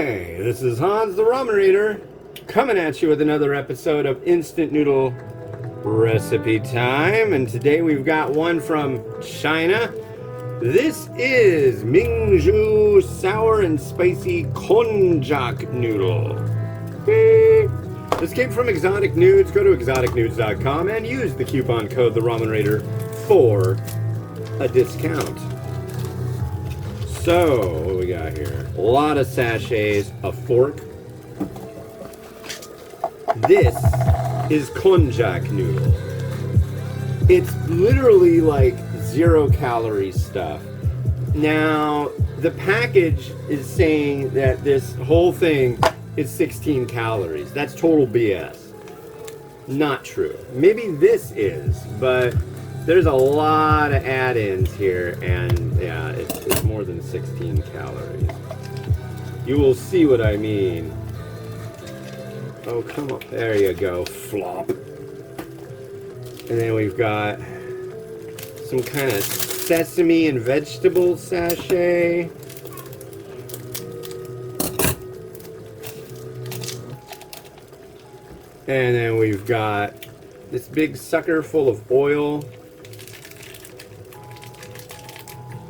Hey, this is Hans the Ramen Reader, coming at you with another episode of Instant Noodle Recipe Time. And today we've got one from China. This is Mingzhu sour and spicy Konjac noodle. This came from Exotic Nudes. Go to exoticnudes.com and use the coupon code The Ramen Raider for a discount. So, what do we got here? A lot of sachets, a fork. This is Konjac noodle. It's literally like 0-calorie stuff. Now, the package is saying that this whole thing is 16 calories. That's total BS. Not true. Maybe this is, but there's a lot of add-ins here, and yeah, it's more than 16 calories. You will see what I mean. Oh, come on. There you go. Flop. And then we've got some kind of sesame and vegetable sachet. And then we've got this big sucker full of oil.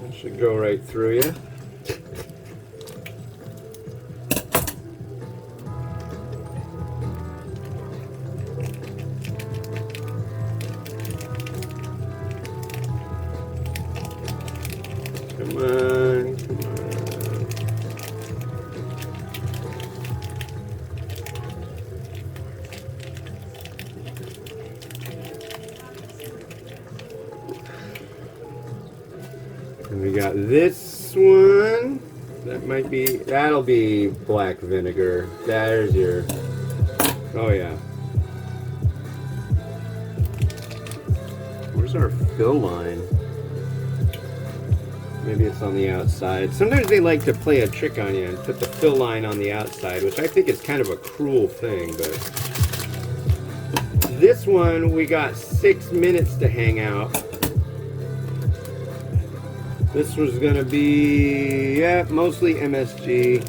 That should go right through you. Come on, come on. And we got this one. That'll be black vinegar. There's your, oh yeah. Where's our fill line? Maybe it's on the outside. Sometimes they like to play a trick on you and put the fill line on the outside, which I think is kind of a cruel thing, but this one we got 6 minutes to hang out. This was gonna be, yeah, mostly MSG.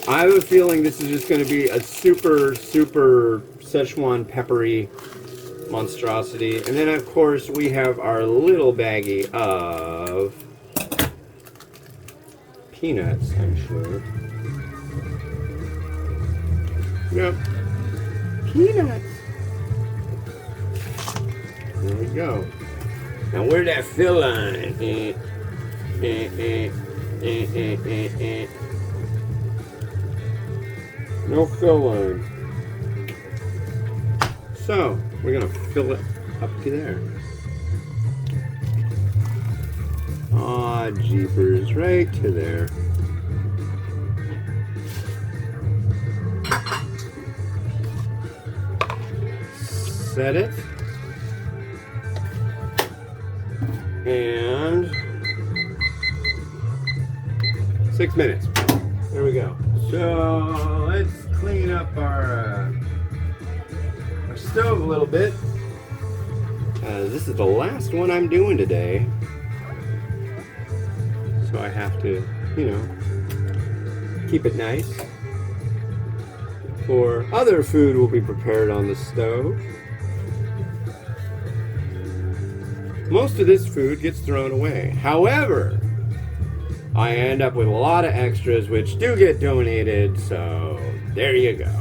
I have a feeling this is just gonna be a super Szechuan peppery monstrosity. And then of course we have our little baggie of peanuts, I'm sure. Yep. Peanuts. There we go. Now where'd that fill line? No fill line. So, we're gonna fill it up to there. Aw, jeepers, right to there. Set it. And 6 minutes. There we go. So let's clean up our stove a little bit. This is the last one I'm doing today. So I have to, you know, keep it nice. For other food will be prepared on the stove. Most of this food gets thrown away. However, I end up with a lot of extras which do get donated, so there you go.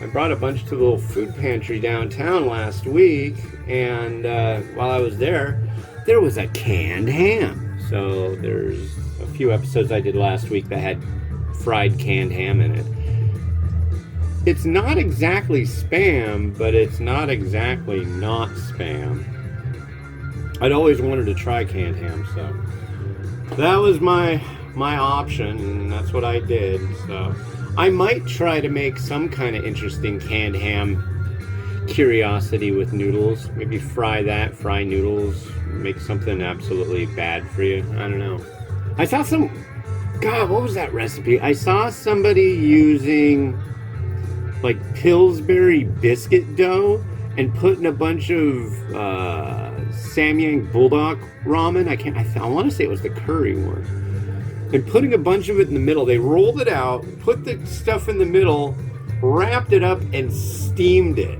I brought a bunch to the little food pantry downtown last week, and while I was there was a canned ham. So there's a few episodes I did last week that had fried canned ham in it. It's not exactly spam, but it's not exactly not spam. I'd always wanted to try canned ham, so that was my option, and that's what I did. So I might try to make some kind of interesting canned ham curiosity with noodles. Maybe fry noodles, make something absolutely bad for you. I don't know. I saw God, what was that recipe? I saw somebody using like Pillsbury biscuit dough and putting a bunch of Samyang Bulldog ramen. I want to say it was the curry one. And putting a bunch of it in the middle, they rolled it out, put the stuff in the middle, wrapped it up, and steamed it.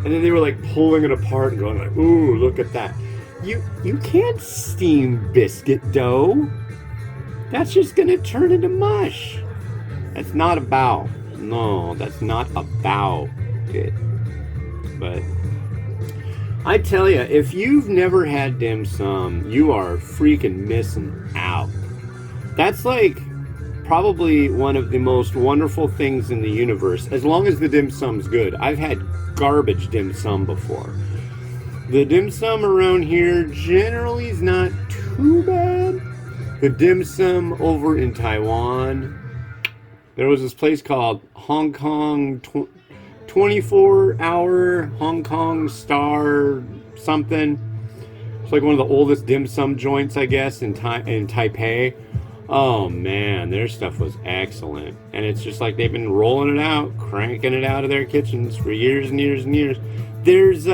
And then they were like pulling it apart and going like, "Ooh, look at that." You can't steam biscuit dough. That's just gonna turn into mush. That's not about. No, that's not about it. But I tell you, if you've never had dim sum, you are freaking missing out. That's like probably one of the most wonderful things in the universe, as long as the dim sum's good. I've had garbage dim sum before. The dim sum around here generally is not too bad. The dim sum over in Taiwan, there was this place called Hong Kong 24-hour Hong Kong Star something. It's like one of the oldest dim sum joints, I guess, in Taipei. Oh man, their stuff was excellent. And it's just like they've been rolling it out, cranking it out of their kitchens for years and years and years. There's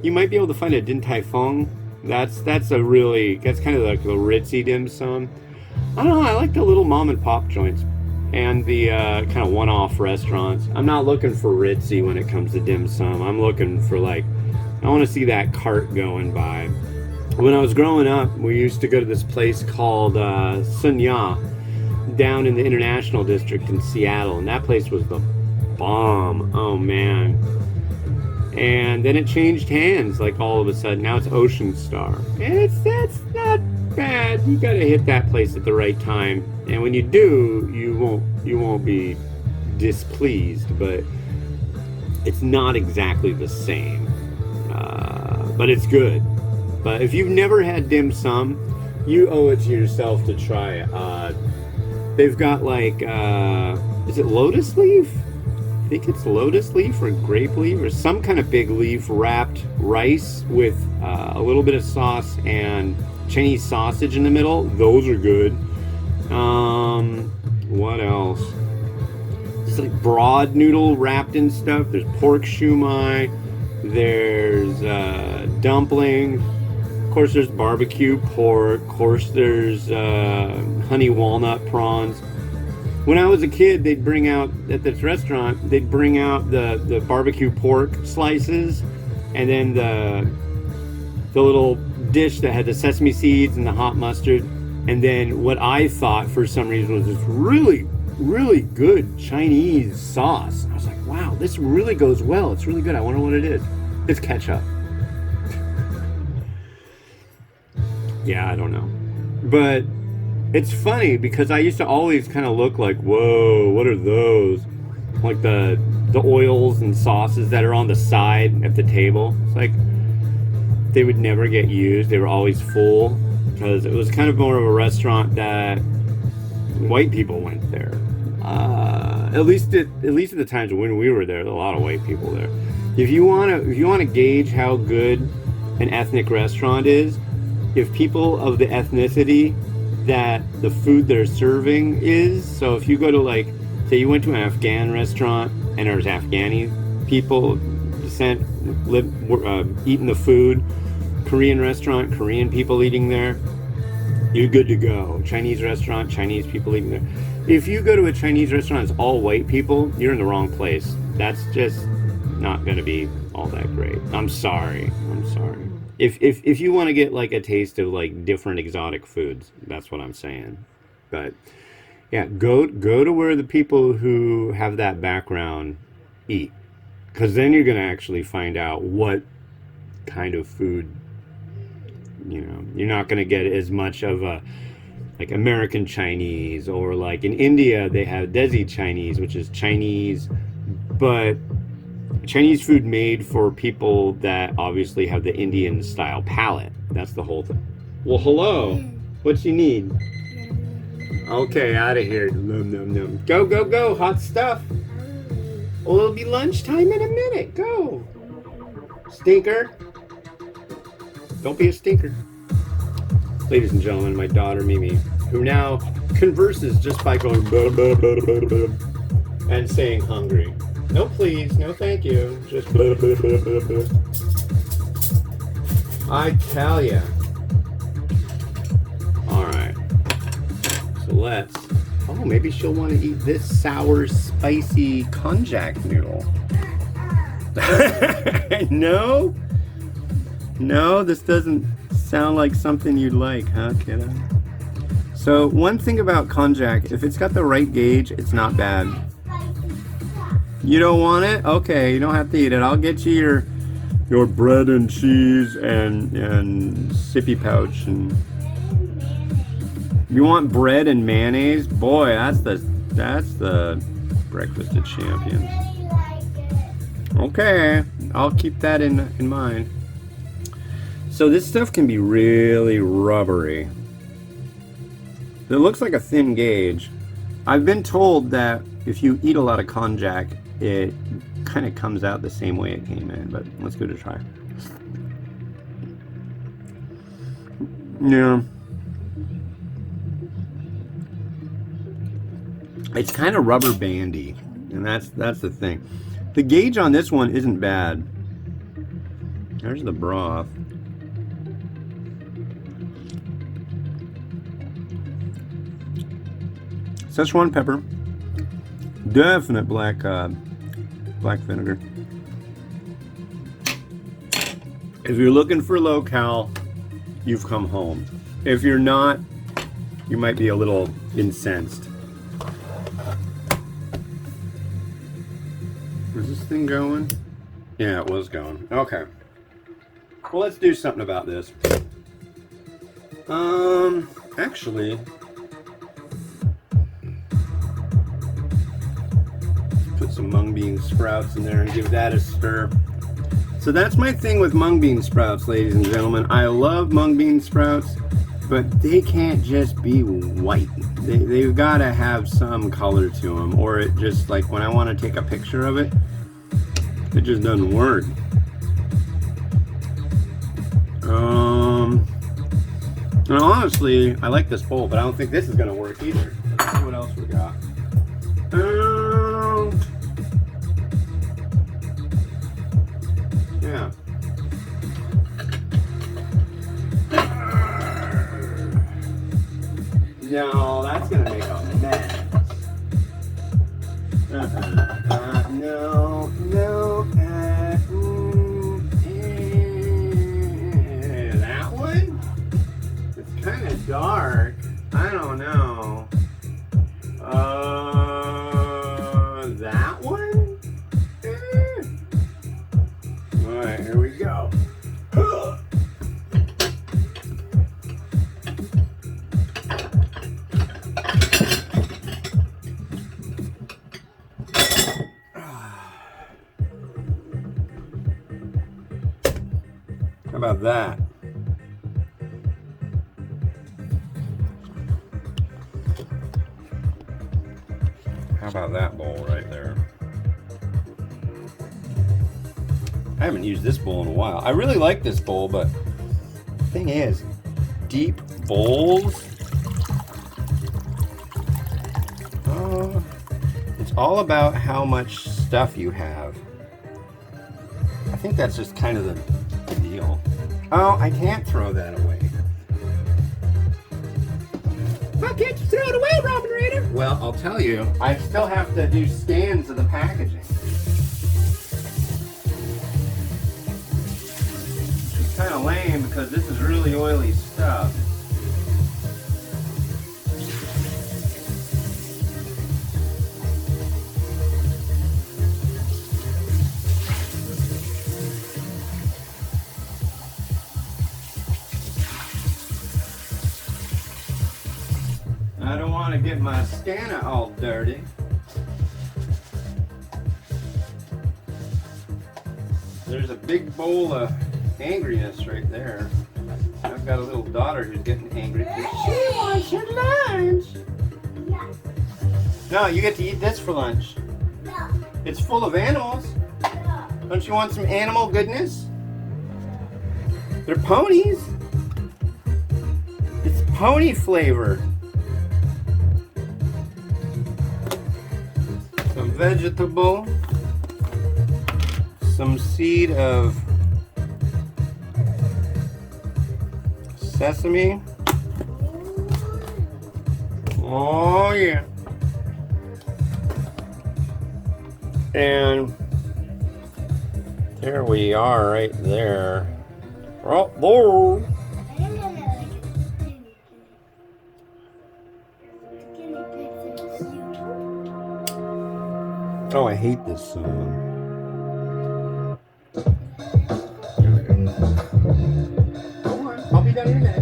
you might be able to find a Din Tai Fung. That's kind of like the ritzy dim sum. I don't know, I like the little mom and pop joints and the kind of one-off restaurants. I'm not looking for ritzy when it comes to dim sum. I'm looking for I want to see that cart going by. When I was growing up, we used to go to this place called Sun Ya down in the International District in Seattle, and that place was the bomb. Oh man. And then it changed hands like all of a sudden. Now it's Ocean Star. And that's not bad. You gotta hit that place at the right time. And when you do, you won't be displeased, but it's not exactly the same. But it's good. But if you've never had dim sum, you owe it to yourself to try it. They've got is it lotus leaf? I think it's lotus leaf or grape leaf or some kind of big leaf wrapped rice with a little bit of sauce and Chinese sausage in the middle. Those are good. What else? It's like broad noodle wrapped in stuff. There's pork shumai. There's dumplings. Of course, there's barbecue pork. Of course, there's honey walnut prawns. When I was a kid, they'd bring out, at this restaurant, they'd bring out the barbecue pork slices and then the little dish that had the sesame seeds and the hot mustard. And then what I thought for some reason was this really, really good Chinese sauce. I was like, wow, this really goes well. It's really good. I wonder what it is. It's ketchup. Yeah, I don't know. But it's funny because I used to always kind of look like, whoa, what are those? Like the oils and sauces that are on the side at the table. It's like they would never get used. They were always full because it was kind of more of a restaurant that white people went there. At least at the times when we were there, there were a lot of white people there. If you want to gauge how good an ethnic restaurant is, if people of the ethnicity that the food they're serving is, so if you go to say you went to an Afghan restaurant and there's Afghani people descent eating the food, Korean restaurant, Korean people eating there, you're good to go. Chinese restaurant, Chinese people eating there. If you go to a Chinese restaurant, it's all white people, you're in the wrong place. That's just not going to be all that great. I'm sorry. If you want to get a taste of different exotic foods, that's what I'm saying. But yeah, go to where the people who have that background eat, because then you're going to actually find out what kind of food. You're not going to get as much of a American Chinese, or in India they have Desi Chinese, which is Chinese, but Chinese food made for people that obviously have the Indian style palate. That's the whole thing. Well, hello. What you need? Okay, out of here. Num, num, num. Go, go, go. Hot stuff. Well, it'll be lunchtime in a minute. Go. Stinker. Don't be a stinker. Ladies and gentlemen, my daughter Mimi, who now converses just by going blah, blah, blah, blah, blah, and saying hungry. No please, no thank you, just blah, blah, blah, blah, blah. I tell ya. Alright. So let's... Oh, maybe she'll want to eat this sour, spicy konjac noodle. No? No, this doesn't sound like something you'd like, huh, kiddo? So, one thing about konjac, if it's got the right gauge, it's not bad. You don't want it? Okay, you don't have to eat it. I'll get you your bread and cheese and sippy pouch. And you want bread and mayonnaise? Boy, that's the breakfast of champions. Okay, I'll keep that in mind. So this stuff can be really rubbery. It looks like a thin gauge. I've been told that if you eat a lot of konjac, it kind of comes out the same way it came in, but let's give it a try. Yeah. It's kind of rubber bandy, and that's the thing. The gauge on this one isn't bad. There's the broth. Szechuan pepper. Definite black vinegar. If you're looking for low-cal, you've come home. If you're not, you might be a little incensed. Is this thing going? Yeah, it was going. Okay. Well, let's do something about this. Actually, put some mung bean sprouts in there and give that a stir. So that's my thing with mung bean sprouts, ladies and gentlemen. I love mung bean sprouts, but they can't just be white. They've got to have some color to them, or it just, like, when I want to take a picture of it, it just doesn't work. And honestly, I like this bowl, but I don't think this is going to work either. Let's see what else we got. Yeah. No, that's going to make a mess. No. That one? It's kind of dark. I don't know. That one? Alright, here we go. How about that? How about that bowl right there? I haven't used this bowl in a while. I really like this bowl, but the thing is, deep bowls, it's all about how much stuff you have. I think that's just kind of the deal. Oh, I can't throw that away. Why can't you throw it away, Ramen Raider? Well, I'll tell you, I still have to do scans of the packaging. It's kind of lame because this is really oily stuff. I don't want to get my scanner all dirty. There's a big bowl of angriness right there. I've got a little daughter who's getting angry because she wants her lunch. No. No, you get to eat this for lunch. No. It's full of animals. No. Don't you want some animal goodness? They're ponies. It's pony flavor. Some vegetable, some seed of sesame. Oh, yeah. And there we are right there. Right there. Oh, I hate this song. Here we go. Go on, I'll be done in a minute.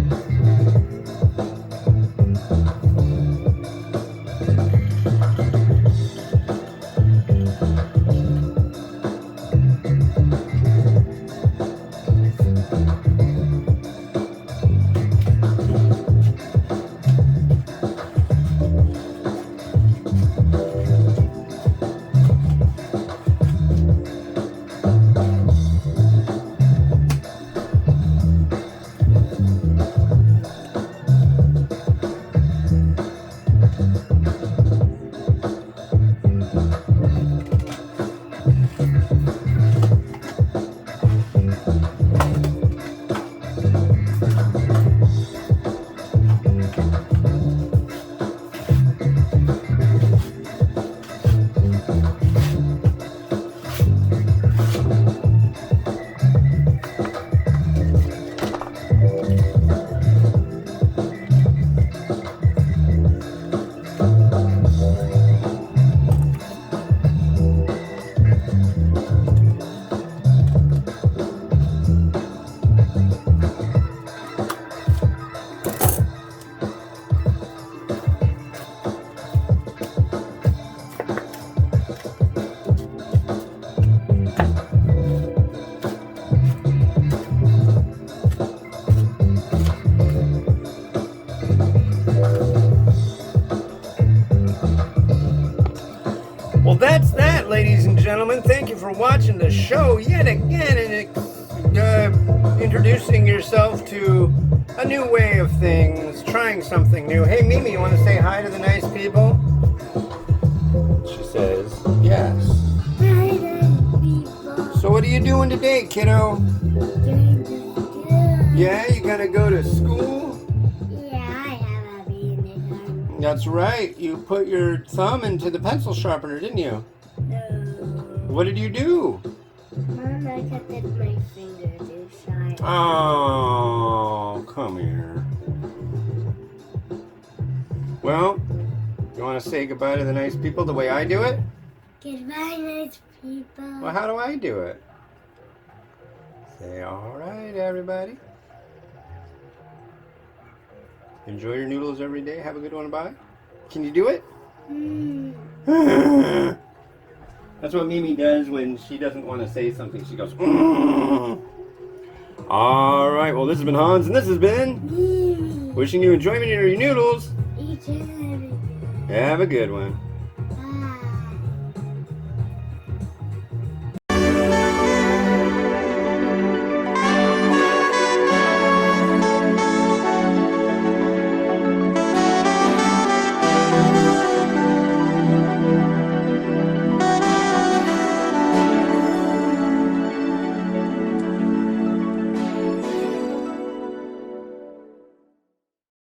Well, that's that, ladies and gentlemen. Thank you for watching the show yet again and introducing yourself to a new way of things, trying something new. Hey, Mimi, you want to say hi to the nice people? She says, yes. Hi, nice people. So what are you doing today, kiddo? Going to school. Yeah, you gotta go to school? Yeah, I have a unicorn. That's right. You put your thumb into the pencil sharpener, didn't you? No. What did you do? Mom, I cut my finger too sharp. Oh, come here. Well, you want to say goodbye to the nice people the way I do it? Goodbye, nice people. Well, how do I do it? Say, all right, everybody. Enjoy your noodles every day. Have a good one. Bye. Can you do it? That's what Mimi does when she doesn't want to say something. She goes, All right. Well, this has been Hans, and this has been wishing you enjoyment in your noodles. Each and every day. Have a good one.